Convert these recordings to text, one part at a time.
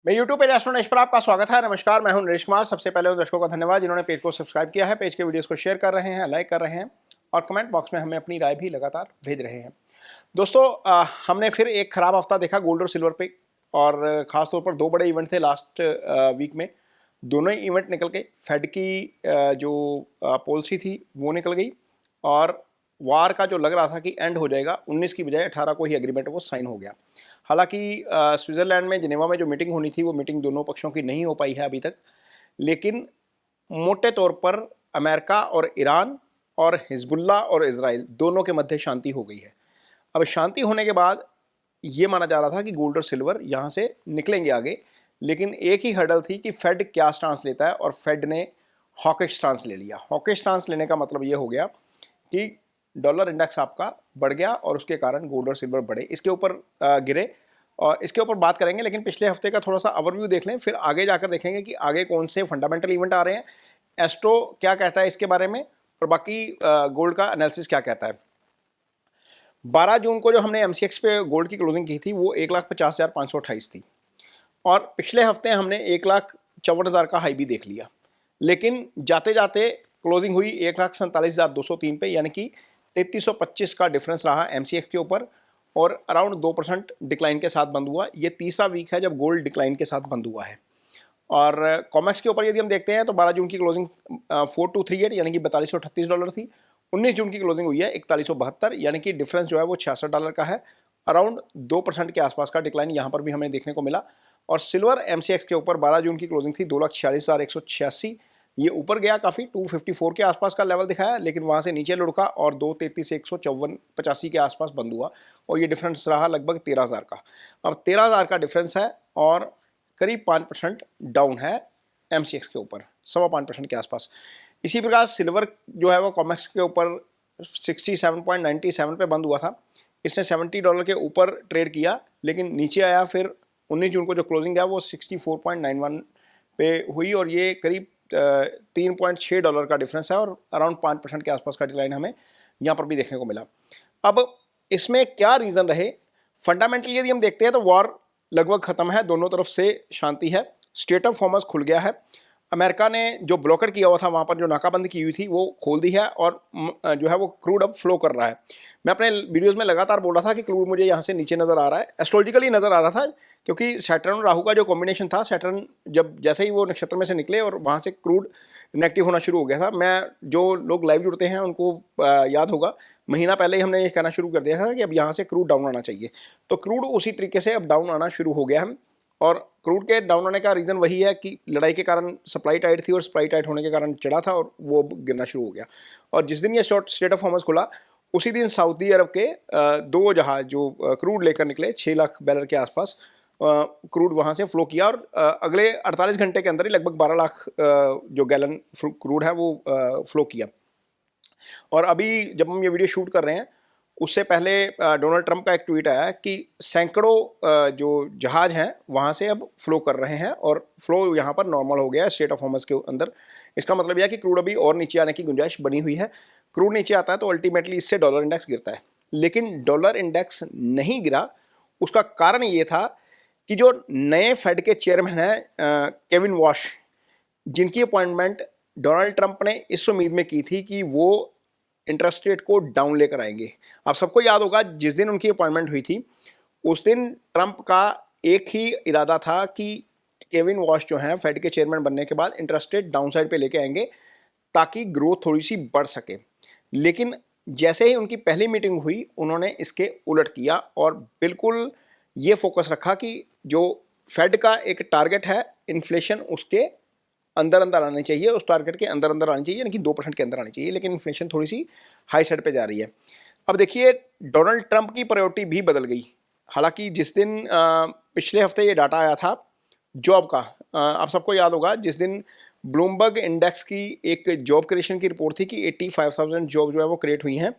मेरे YouTube page astronaut पर आपका स्वागत है। नमस्कार, मैं हूं नरेश कुमार। सबसे पहले उन दर्शकों का धन्यवाद जिन्होंने पेज को सब्सक्राइब किया है, पेज के वीडियोस को शेयर कर रहे हैं, लाइक कर रहे हैं और कमेंट बॉक्स में हमें अपनी राय भी लगातार भेज रहे हैं। दोस्तों, हमने फिर एक खराब हफ्ता देखा गोल्ड और सिल्वर पे, और ख़ासतौर पर दो बड़े इवेंट थे लास्ट वीक में। दोनों ही इवेंट निकल गए। फेड की जो पॉलिसी थी वो निकल गई, और वार का जो लग रहा था कि एंड हो जाएगा 19 की बजाय 18 को ही एग्रीमेंट वो साइन हो गया। हालांकि स्विट्ज़रलैंड में जिनेवा में जो मीटिंग होनी थी वो मीटिंग दोनों पक्षों की नहीं हो पाई है अभी तक, लेकिन मोटे तौर पर अमेरिका और ईरान और हिजबुल्ला और इजराइल दोनों के मध्य शांति हो गई है। अब शांति होने के बाद ये माना जा रहा था कि गोल्ड और सिल्वर यहाँ से निकलेंगे आगे, लेकिन एक ही हर्डल थी कि फेड क्या स्टांस लेता है, और फेड ने हॉकिश स्टांस ले लिया। हॉकिश स्टांस लेने का मतलब ये हो गया कि डॉलर इंडेक्स आपका बढ़ गया और उसके कारण गोल्ड और सिल्वर बढ़े, इसके ऊपर गिरे, और इसके ऊपर बात करेंगे। लेकिन पिछले हफ्ते का थोड़ा सा ओवरव्यू देख लें, फिर आगे जाकर देखेंगे कि आगे कौन से फंडामेंटल इवेंट आ रहे हैं, एस्ट्रो क्या कहता है इसके बारे में, और बाकी गोल्ड का एनालिसिस क्या कहता है। 12 जून को जो हमने एमसीएक्स पे गोल्ड की क्लोजिंग की थी वो 1,50,528 थी, और पिछले हफ्ते हमने 1,54,000 का हाई भी देख लिया। लेकिन जाते जाते क्लोजिंग हुई 1,47,203 पे, यानी कि 3325 का डिफरेंस रहा एमसीएक्स के ऊपर, और अराउंड 2% डिक्लाइन के साथ बंद हुआ। ये तीसरा वीक है जब गोल्ड डिक्लाइन के साथ बंद हुआ है। और कॉमेक्स के ऊपर यदि हम देखते हैं तो 12 जून की क्लोजिंग 4238 यानी कि $4238 थी। 19 जून की क्लोजिंग हुई है 4172, यानी कि डिफरेंस जो है वो $66 का है। अराउंड 2% के आसपास का डिक्लाइन यहाँ पर भी हमें देखने को मिला। और सिल्वर एमसीएक्स के ऊपर 12 जून की क्लोजिंग थी 2,46,186, ये ऊपर गया काफ़ी, 254 के आसपास का लेवल दिखाया, लेकिन वहाँ से नीचे लुढ़का और 2,33,154 के आसपास बंद हुआ, और ये डिफरेंस रहा लगभग 13,000 का। अब 13,000 का डिफरेंस है और करीब 5% डाउन है एमसीएक्स के ऊपर, 5.25% के आसपास। इसी प्रकार सिल्वर जो है वो कॉमेक्स के ऊपर 67.97 पे बंद हुआ था। इसने $70 के ऊपर ट्रेड किया, लेकिन नीचे आया। फिर 19 जून को जो क्लोजिंग है वो 64.91 पे हुई, और ये करीब $3.6 का डिफरेंस है, और अराउंड 5% के आसपास का डिक्लाइन हमें यहाँ पर भी देखने को मिला। अब इसमें क्या रीज़न रहे, फंडामेंटली यदि हम देखते हैं तो वॉर लगभग ख़त्म है, दोनों तरफ से शांति है, स्टेट ऑफ हॉर्मज़ खुल गया है। अमेरिका ने जो ब्लॉकेट किया हुआ था वहाँ पर जो नाकाबंदी की हुई थी वो खोल दी है, और जो है वो क्रूड अब फ्लो कर रहा है। मैं अपने वीडियोस में लगातार बोल रहा था कि क्रूड मुझे यहाँ से नीचे नज़र आ रहा है, एस्ट्रोलॉजिकली नज़र आ रहा था, क्योंकि सैटर्न और राहु का जो कॉम्बिनेशन था, सैटर्न जब जैसे ही वो नक्षत्र में से निकले और वहाँ से क्रूड नेगेटिव होना शुरू हो गया था। मैं जो लोग लाइव जुड़ते हैं उनको याद होगा, महीना पहले ही हमने ये कहना शुरू कर दिया था कि अब यहाँ से क्रूड डाउन आना चाहिए। तो क्रूड उसी तरीके से अब डाउन आना शुरू हो गया है, और क्रूड के डाउन होने का रीज़न वही है कि लड़ाई के कारण सप्लाई टाइट थी, और सप्लाई टाइट होने के कारण चढ़ा था और वो गिरना शुरू हो गया। और जिस दिन ये स्टेट ऑफ हॉर्मज़ खुला उसी दिन सऊदी अरब के दो जहाज जो क्रूड लेकर निकले 6 लाख बैरल के आसपास क्रूड वहाँ से फ्लो किया, और अगले 48 घंटे के अंदर ही लगभग 12 लाख जो गैलन क्रूड है वो फ्लो किया। और अभी जब हम ये वीडियो शूट कर रहे हैं उससे पहले डोनाल्ड ट्रंप का एक ट्वीट आया कि सैकड़ों जो जहाज हैं वहाँ से अब फ्लो कर रहे हैं, और फ्लो यहाँ पर नॉर्मल हो गया है स्टेट ऑफ हॉर्मज़ के अंदर। इसका मतलब यह है कि क्रूड अभी और नीचे आने की गुंजाइश बनी हुई है। क्रूड नीचे आता है तो अल्टीमेटली इससे डॉलर इंडेक्स गिरता है, लेकिन डॉलर इंडेक्स नहीं गिरा। उसका कारण ये था कि जो नए फेड के चेयरमैन हैं केविन वॉश, जिनकी अपॉइंटमेंट डोनाल्ड ट्रंप ने इस उम्मीद में की थी कि वो इंटरेस्ट रेट को डाउन लेकर आएंगे। आप सबको याद होगा जिस दिन उनकी अपॉइंटमेंट हुई थी उस दिन ट्रंप का एक ही इरादा था कि केविन वॉश जो हैं फेड के चेयरमैन बनने के बाद इंटरेस्ट रेट डाउन साइड पे लेके आएंगे ताकि ग्रोथ थोड़ी सी बढ़ सके। लेकिन जैसे ही उनकी पहली मीटिंग हुई उन्होंने इसके उलट किया, और बिल्कुल ये फोकस रखा कि जो फेड का एक टारगेट है इन्फ्लेशन उसके अंदर अंदर आनी चाहिए, उस टारगेट के अंदर अंदर आनी चाहिए, यानी कि 2% के अंदर आनी चाहिए, लेकिन इन्फ्लेशन थोड़ी सी हाई साइड पे जा रही है। अब देखिए डोनाल्ड ट्रंप की प्रायोरिटी भी बदल गई। हालांकि जिस दिन पिछले हफ्ते ये डाटा आया था जॉब का, आप सबको याद होगा जिस दिन ब्लूमबर्ग इंडेक्स की एक जॉब क्रिएशन की रिपोर्ट थी कि 85,000 जॉब जो है वो क्रिएट हुई हैं,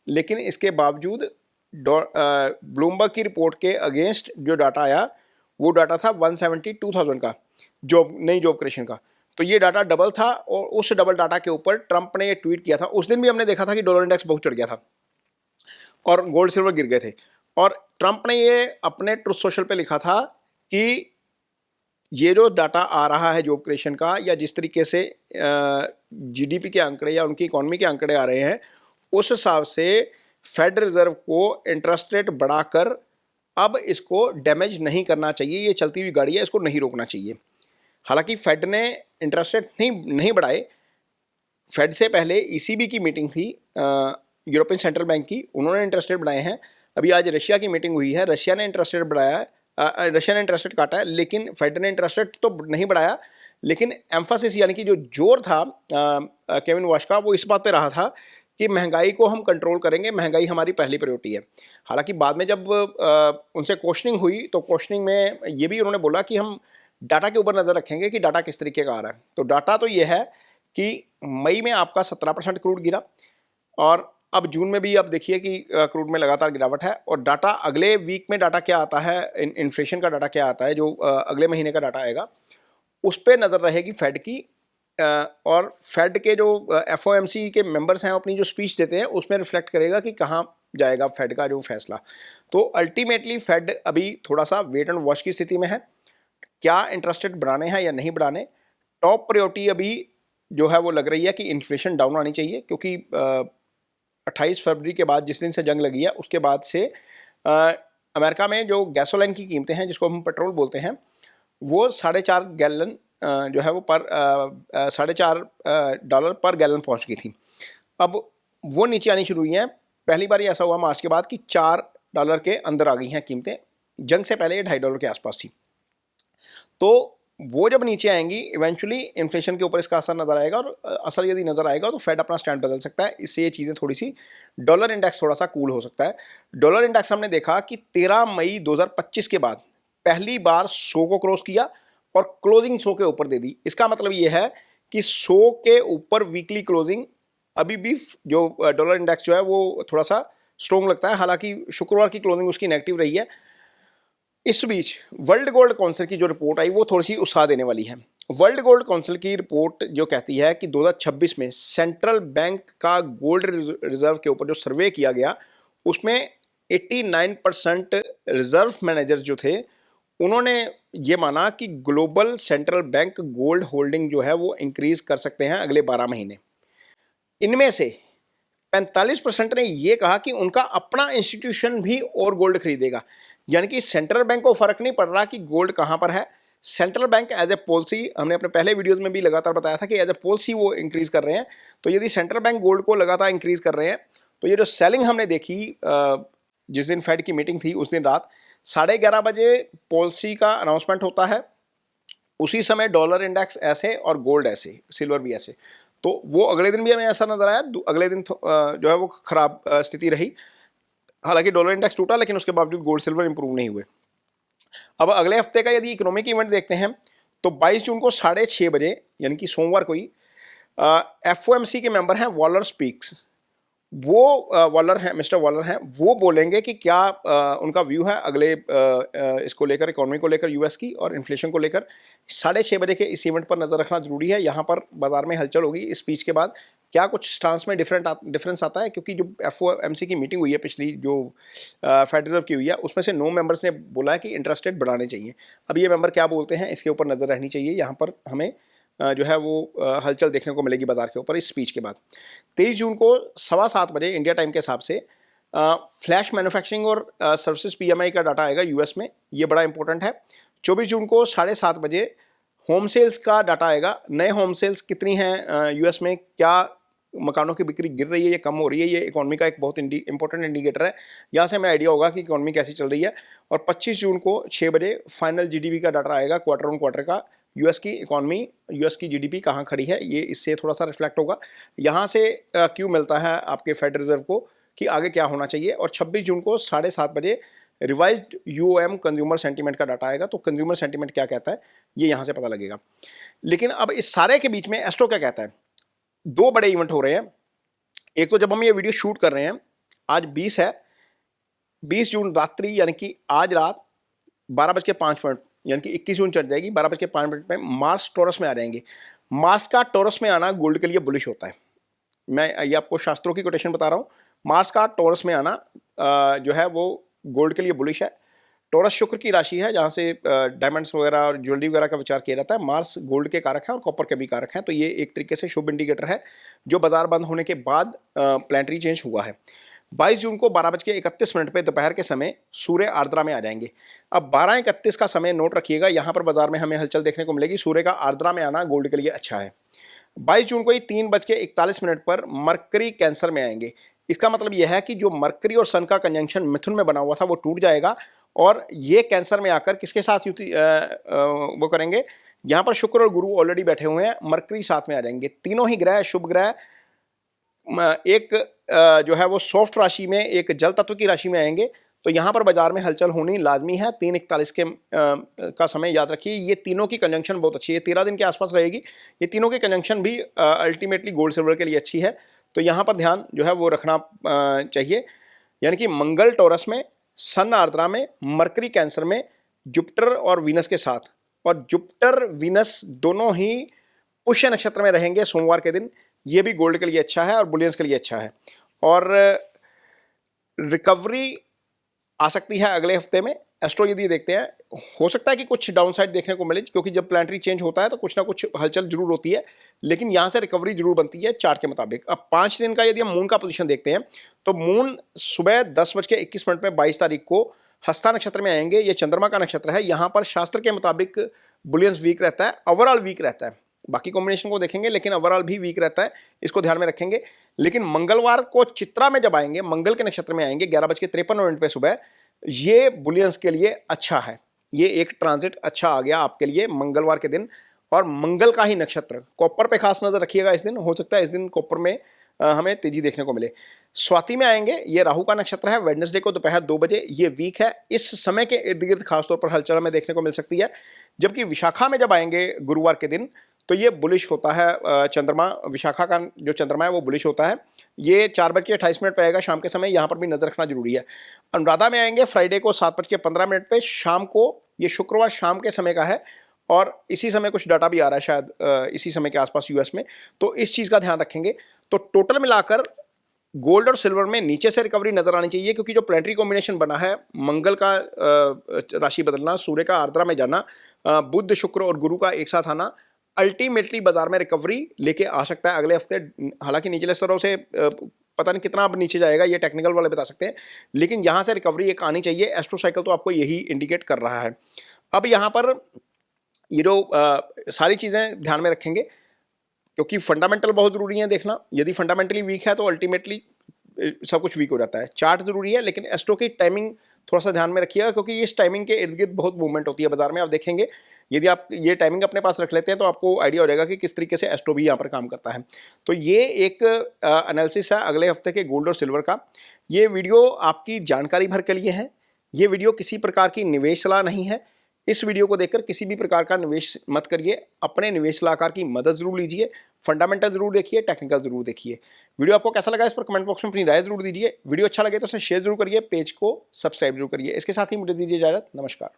लेकिन इसके बावजूद ब्लूमबर्ग की रिपोर्ट के अगेंस्ट जो डाटा आया वो डाटा था 172,000 का नई जॉब क्रिएशन का। तो ये डाटा डबल था, और उस डबल डाटा के ऊपर ट्रंप ने ये ट्वीट किया था। उस दिन भी हमने देखा था कि डॉलर इंडेक्स बहुत चढ़ गया था और गोल्ड सिल्वर गिर गए थे, और ट्रंप ने ये अपने ट्रुथ सोशल पे लिखा था कि ये जो डाटा आ रहा है जॉब क्रिएशन का, या जिस तरीके से जीडीपी के आंकड़े या उनकी इकोनॉमी के आंकड़े आ रहे हैं, उस हिसाब से फेड रिजर्व को इंटरेस्ट रेट बढ़ाकर अब इसको डैमेज नहीं करना चाहिए। ये चलती हुई गाड़ी है, इसको नहीं रोकना चाहिए। हालांकि फेड ने इंटरेस्ट रेट नहीं बढ़ाए। फेड से पहले ईसीबी की मीटिंग थी, यूरोपियन सेंट्रल बैंक की, उन्होंने इंटरेस्ट रेट बढ़ाए हैं। अभी आज रशिया की मीटिंग हुई है, रशिया ने इंटरेस्ट रेट बढ़ाया है, रशिया ने इंटरेस्ट रेट काटा है, लेकिन फेड ने इंटरेस्ट रेट तो नहीं बढ़ाया। लेकिन एम्फासिस यानी कि जो जोर था केविन वॉश का, वो इस बात पे रहा था कि महंगाई को हम कंट्रोल करेंगे, महंगाई हमारी पहली प्रायोरिटी है। हालांकि बाद में जब उनसे क्वेश्चनिंग हुई तो क्वेश्चनिंग में ये भी उन्होंने बोला कि हम डाटा के ऊपर नज़र रखेंगे कि डाटा किस तरीके का आ रहा है। तो डाटा तो ये है कि मई में आपका 17% क्रूड गिरा, और अब जून में भी आप देखिए कि क्रूड में लगातार गिरावट है। और डाटा अगले वीक में डाटा क्या आता है, इन्फ्लेशन का डाटा क्या आता है, जो अगले महीने का डाटा आएगा, उस पर नज़र रहेगी फेड की। और फेड के जो एफओएमसी के मेंबर्स हैं, अपनी जो स्पीच देते हैं उसमें रिफ्लेक्ट करेगा कि कहाँ जाएगा फेड का जो फैसला। तो अल्टीमेटली फेड अभी थोड़ा सा वेट एंड वॉच की स्थिति में है, क्या इंटरेस्ट रेट बढ़ाने हैं या नहीं बढ़ाने। टॉप प्रायोरिटी अभी जो है वो लग रही है कि इन्फ्लेशन डाउन आनी चाहिए, क्योंकि 28 फरवरी के बाद, जिस दिन से जंग लगी है, उसके बाद से अमेरिका में जो गैसोलाइन की कीमतें हैं, जिसको हम पेट्रोल बोलते हैं, वो $4.5 जो है वो पर $4.5 पर गैलन पहुंच गई थी। अब वो नीचे आनी शुरू हुई हैं। पहली बार ऐसा हुआ मार्च के बाद कि $4 के अंदर आ गई हैं कीमतें। जंग से पहले ये $2.5 के आसपास थी। तो वो जब नीचे आएंगी, इवेंचुअली इन्फ्लेशन के ऊपर इसका असर नजर आएगा, और असर यदि नजर आएगा तो फेड अपना स्टैंड बदल सकता है। इससे ये चीज़ें थोड़ी सी, डॉलर इंडेक्स थोड़ा सा कूल हो सकता है। डॉलर इंडेक्स हमने देखा कि 13 मई 2025 के बाद पहली बार 100 को क्रॉस किया और क्लोजिंग 100 के ऊपर दे दी। इसका मतलब ये है कि 100 के ऊपर वीकली क्लोजिंग अभी भी जो डॉलर इंडेक्स जो है वो थोड़ा सा स्ट्रॉन्ग लगता है। हालांकि शुक्रवार की क्लोजिंग उसकी नेगेटिव रही है। इस बीच वर्ल्ड गोल्ड काउंसिल की जो रिपोर्ट आई वो थोड़ी सी उत्साह देने वाली है। वर्ल्ड गोल्ड काउंसिल की रिपोर्ट जो कहती है कि 2026 में सेंट्रल बैंक का गोल्ड रिजर्व के ऊपर जो सर्वे किया गया, उसमें 89% रिजर्व मैनेजर जो थे, उन्होंने ये माना कि global central bank gold holding जो है वो इंक्रीज कर सकते हैं अगले 12 महीने। इनमें से 45% ने ये कहा कि उनका अपना इंस्टीट्यूशन भी और गोल्ड खरीदेगा। यानी कि सेंट्रल बैंक को फर्क नहीं पड़ रहा कि गोल्ड कहां पर है। Central bank as a policy, हमने अपने पहले वीडियोस में भी लगातार बताया था कि एज ए पॉलिसी वो इंक्रीज कर रहे हैं। तो यदि सेंट्रल बैंक गोल्ड को लगातार इंक्रीज कर रहे हैं, तो ये जो सेलिंग हमने देखी जिस दिन फेड की मीटिंग थी, उस दिन रात 11:30 बजे पॉलिसी का अनाउंसमेंट होता है। उसी समय डॉलर इंडेक्स ऐसे और गोल्ड ऐसे, सिल्वर भी ऐसे। तो वो अगले दिन भी हमें ऐसा नजर आया। अगले दिन जो है वो खराब स्थिति रही। हालांकि डॉलर इंडेक्स टूटा, लेकिन उसके बावजूद गोल्ड सिल्वर इंप्रूव नहीं हुए। अब अगले हफ्ते का यदि इकोनॉमिक इवेंट देखते हैं, तो 22 जून को 6:30 बजे, यानी कि सोमवार को ही, एफओएमसी के मेंबर हैं वॉलर स्पीक्स। वो वॉलर हैं, मिस्टर वॉलर हैं, वो बोलेंगे कि क्या उनका व्यू है अगले इसको लेकर, इकोनॉमी को लेकर, यूएस की और इन्फ्लेशन को लेकर। 6:30 बजे के इस इवेंट पर नजर रखना जरूरी है। यहाँ पर बाजार में हलचल होगी। इस स्पीच के बाद क्या कुछ स्टांस में डिफरेंस आता है, क्योंकि जो एफओएमसी की मीटिंग हुई है पिछली, जो फेड रिजर्व की हुई है, उसमें से 9 मेंबर्स ने बोला है कि इंटरेस्ट रेट बढ़ाने चाहिए। अब ये मेंबर क्या बोलते हैं, इसके ऊपर नजर रहनी चाहिए। यहाँ पर हमें जो है वो हलचल देखने को मिलेगी बाजार के ऊपर इस स्पीच के बाद। 23 जून को 7:15 बजे इंडिया टाइम के हिसाब से फ्लैश मैन्युफैक्चरिंग और सर्विसेज पीएमआई का डाटा आएगा यूएस में। ये बड़ा इंपॉर्टेंट है। 24 जून को 7:30 बजे होम सेल्स का डाटा आएगा। नए होम सेल्स कितनी हैं यूएस में, क्या मकानों की बिक्री गिर रही है या कम हो रही है, ये इकोनॉमी का एक बहुत इंपॉर्टेंट इंडिकेटर है। यहाँ से हमें आइडिया होगा कि इकोनॉमी कैसी चल रही है। और 25 जून को 6 बजे फाइनल जीडीपी का डाटा आएगा, क्वार्टर ऑन क्वार्टर का। यूएस की इकोनॉमी, यूएस की जीडीपी कहाँ खड़ी है, ये इससे थोड़ा सा रिफ्लेक्ट होगा। यहाँ से क्यों मिलता है आपके फेड रिजर्व को कि आगे क्या होना चाहिए। और 26 जून को 7:30 बजे रिवाइज्ड यूओएम कंज्यूमर सेंटीमेंट का डाटा आएगा। तो कंज्यूमर सेंटीमेंट क्या कहता है, ये यहाँ से पता लगेगा। लेकिन अब इस सारे के बीच में एस्ट्रो क्या कहता है। 2 बड़े इवेंट हो रहे हैं। एक तो जब हम ये वीडियो शूट कर रहे हैं, आज 20 है, 20 जून रात्रि, यानी कि आज रात 12:05, यानी कि 21 जून चढ़ जाएगी। 12:05 में मार्स टॉरस में आ जाएंगे। मार्स का टॉरस में आना गोल्ड के लिए बुलिश होता है। मैं ये आपको शास्त्रों की कोटेशन बता रहा हूँ। मार्स का टॉरस में आना जो है वो गोल्ड के लिए बुलिश है। टॉरस शुक्र की राशि है, जहाँ से डायमंड्स वगैरह और ज्वेलरी वगैरह का विचार किया जाता है। मार्स गोल्ड के कारक हैं और कॉपर के भी कारक हैं, तो ये एक तरीके से शुभ इंडिकेटर है जो बाजार बंद होने के बाद प्लानिटरी चेंज हुआ है। 22 जून को 12:31 पे दोपहर के समय सूर्य आर्द्रा में आ जाएंगे। अब 12:31 का समय नोट रखिएगा, यहाँ पर बाजार में हमें हलचल देखने को मिलेगी। सूर्य का आर्द्रा में आना गोल्ड के लिए अच्छा है। 22 जून को ही 3:41 पर मरकरी कैंसर में आएंगे। इसका मतलब यह है कि जो मरकरी और सन का कंजंक्शन मिथुन में बना हुआ था वो टूट जाएगा और ये कैंसर में आकर किसके साथ युति वो करेंगे। यहाँ पर शुक्र और गुरु ऑलरेडी बैठे हुए हैं, मरकरी साथ में आ जाएंगे। तीनों ही ग्रह शुभ ग्रह एक जो है वो सॉफ्ट राशि में, एक जल तत्व की राशि में आएंगे, तो यहाँ पर बाजार में हलचल होनी लाजमी है। 3:41 के का समय याद रखिए। ये तीनों की कंजंक्शन बहुत अच्छी है, 13 दिन के आसपास रहेगी। ये तीनों की कंजंक्शन भी अल्टीमेटली गोल्ड सिल्वर के लिए अच्छी है, तो यहाँ पर ध्यान जो है वो रखना चाहिए। यानी कि मंगल टॉरस में, सन आर्द्रा में, मरकरी कैंसर में, जुपिटर और वीनस के साथ, और जुपिटर वीनस दोनों ही पुष्य नक्षत्र में रहेंगे सोमवार के दिन। ये भी गोल्ड के लिए अच्छा है और बुलियंस के लिए अच्छा है। और रिकवरी आ सकती है अगले हफ्ते में। एस्ट्रो यदि देखते हैं, हो सकता है कि कुछ डाउनसाइड देखने को मिले, क्योंकि जब प्लानिटरी चेंज होता है तो कुछ ना कुछ हलचल जरूर होती है, लेकिन यहाँ से रिकवरी जरूर बनती है चार्ट के मुताबिक। अब 5 दिन का यदि हम मून का पोजीशन देखते हैं तो मून सुबह 10:21 में 22 तारीख को हस्ता नक्षत्र में आएंगे। ये चंद्रमा का नक्षत्र है। यहाँ पर शास्त्र के मुताबिक बुलियंस वीक रहता है, ओवरऑल वीक रहता है। बाकी कॉम्बिनेशन को देखेंगे लेकिन ओवरऑल भी वीक रहता है, इसको ध्यान में रखेंगे। लेकिन मंगलवार को चित्रा में जब आएंगे, मंगल के नक्षत्र में आएंगे 11:53 पे सुबह, ये बुलियंस के लिए अच्छा है। ये एक ट्रांजिट अच्छा आ गया आपके लिए मंगलवार के दिन, और मंगल का ही नक्षत्र। कॉपर पे खास नजर रखिएगा इस दिन, हो सकता है इस दिन कॉपर में हमें तेजी देखने को मिले। स्वाति में आएंगे, ये राहु का नक्षत्र है। वेडनेसडे को दोपहर 2 बजे, ये वीक है। इस समय के इर्द गिर्द खासतौर पर हलचल हमें देखने को मिल सकती है। जबकि विशाखा में जब आएंगे गुरुवार के दिन, तो ये बुलिश होता है चंद्रमा। विशाखा का जो चंद्रमा है वो बुलिश होता है। ये 4:28 पे आएगा शाम के समय, यहाँ पर भी नजर रखना जरूरी है। अनुराधा में आएंगे फ्राइडे को 7:15 पे शाम को। ये शुक्रवार शाम के समय का है, और इसी समय कुछ डाटा भी आ रहा है शायद इसी समय के आसपास यूएस में, तो इस चीज़ का ध्यान रखेंगे। तो टोटल मिलाकर गोल्ड और सिल्वर में नीचे से रिकवरी नजर आनी चाहिए, क्योंकि जो प्लानिटरी कॉम्बिनेशन बना है, मंगल का राशि बदलना, सूर्य का आर्द्रा में जाना, बुध शुक्र और गुरु का एक साथ आना, अल्टीमेटली बाजार में रिकवरी लेके आ सकता है अगले हफ्ते। हालांकि निचले स्तरों से पता नहीं कितना अब नीचे जाएगा, ये टेक्निकल वाले बता सकते हैं, लेकिन यहाँ से रिकवरी एक आनी चाहिए। एस्ट्रो साइकिल तो आपको यही इंडिकेट कर रहा है। अब यहाँ पर ये जो सारी चीज़ें ध्यान में रखेंगे, क्योंकि फंडामेंटल बहुत ज़रूरी है देखना। यदि फंडामेंटली वीक है तो अल्टीमेटली सब कुछ वीक हो जाता है। चार्ट ज़रूरी है, लेकिन एस्ट्रो की टाइमिंग थोड़ा सा ध्यान में रखिएगा, क्योंकि इस टाइमिंग के इर्द गिर्द बहुत मूवमेंट होती है बाजार में। आप देखेंगे यदि आप ये टाइमिंग अपने पास रख लेते हैं तो आपको आइडिया हो जाएगा कि किस तरीके से एस्ट्रो भी यहाँ पर काम करता है। तो ये एक एनालिसिस है अगले हफ्ते के गोल्ड और सिल्वर का। ये वीडियो आपकी जानकारी भर के लिए है। ये वीडियो किसी प्रकार की निवेश सलाह नहीं है। इस वीडियो को देखकर किसी भी प्रकार का निवेश मत करिए। अपने निवेश सलाहकार की मदद जरूर लीजिए। फंडामेंटल जरूर देखिए, टेक्निकल जरूर देखिए। वीडियो आपको कैसा लगा इस पर कमेंट बॉक्स में अपनी राय जरूर दीजिए। वीडियो अच्छा लगे तो उसे शेयर जरूर करिए, पेज को सब्सक्राइब जरूर करिए। इसके साथ ही मुझे दीजिए इजाजत। नमस्कार।